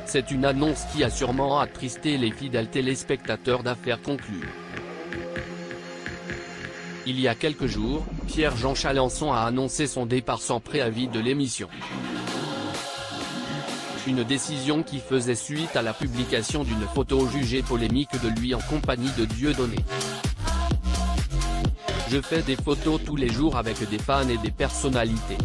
C'est une annonce qui a sûrement attristé les fidèles téléspectateurs d'Affaires conclues. Il y a quelques jours, Pierre-Jean Chalençon a annoncé son départ sans préavis de l'émission. Une décision qui faisait suite à la publication d'une photo jugée polémique de lui en compagnie de Dieudonné. Je fais des photos tous les jours avec des fans et des personnalités.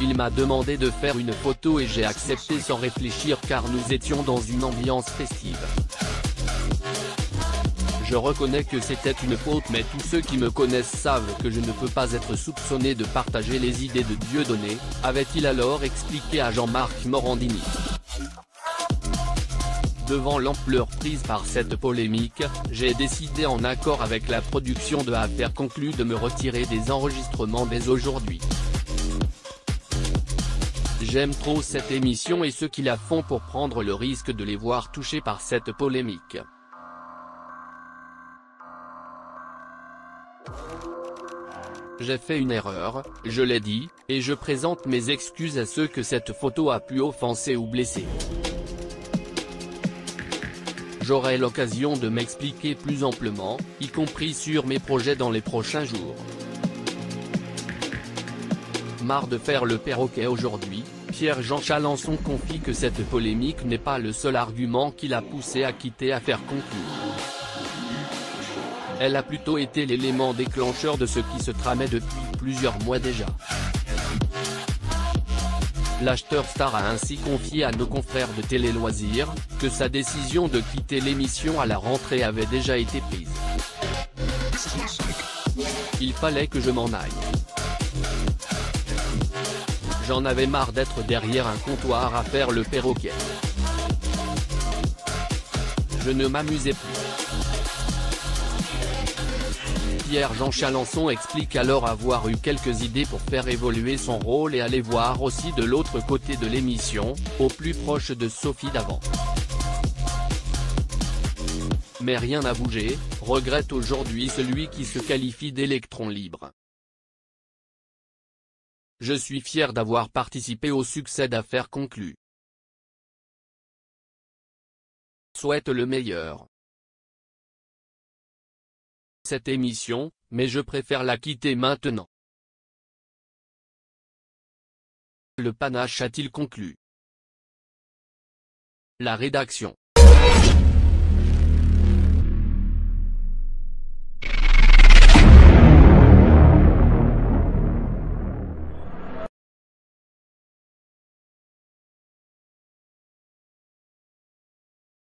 Il m'a demandé de faire une photo et j'ai accepté sans réfléchir car nous étions dans une ambiance festive. Je reconnais que c'était une faute mais tous ceux qui me connaissent savent que je ne peux pas être soupçonné de partager les idées de Dieudonné, avait-il alors expliqué à Jean-Marc Morandini. Devant l'ampleur prise par cette polémique, j'ai décidé en accord avec la production de Affaires conclues de me retirer des enregistrements dès aujourd'hui. J'aime trop cette émission et ceux qui la font pour prendre le risque de les voir touchés par cette polémique. J'ai fait une erreur, je l'ai dit, et je présente mes excuses à ceux que cette photo a pu offenser ou blesser. J'aurai l'occasion de m'expliquer plus amplement, y compris sur mes projets dans les prochains jours. Marre de faire le perroquet aujourd'hui, Pierre-Jean Chalençon confie que cette polémique n'est pas le seul argument qui l'a poussé à quitter Affaires conclues. Elle a plutôt été l'élément déclencheur de ce qui se tramait depuis plusieurs mois déjà. L'acheteur star a ainsi confié à nos confrères de Télé Loisirs, que sa décision de quitter l'émission à la rentrée avait déjà été prise. Il fallait que je m'en aille. J'en avais marre d'être derrière un comptoir à faire le perroquet. Je ne m'amusais plus. Pierre-Jean Chalençon explique alors avoir eu quelques idées pour faire évoluer son rôle et aller voir aussi de l'autre côté de l'émission, au plus proche de Sophie Davant. Mais rien n'a bougé, regrette aujourd'hui celui qui se qualifie d'électron libre. Je suis fier d'avoir participé au succès d'Affaires conclues. Souhaite le meilleur. Cette émission, mais je préfère la quitter maintenant. Le panache a-t-il conclu? La rédaction.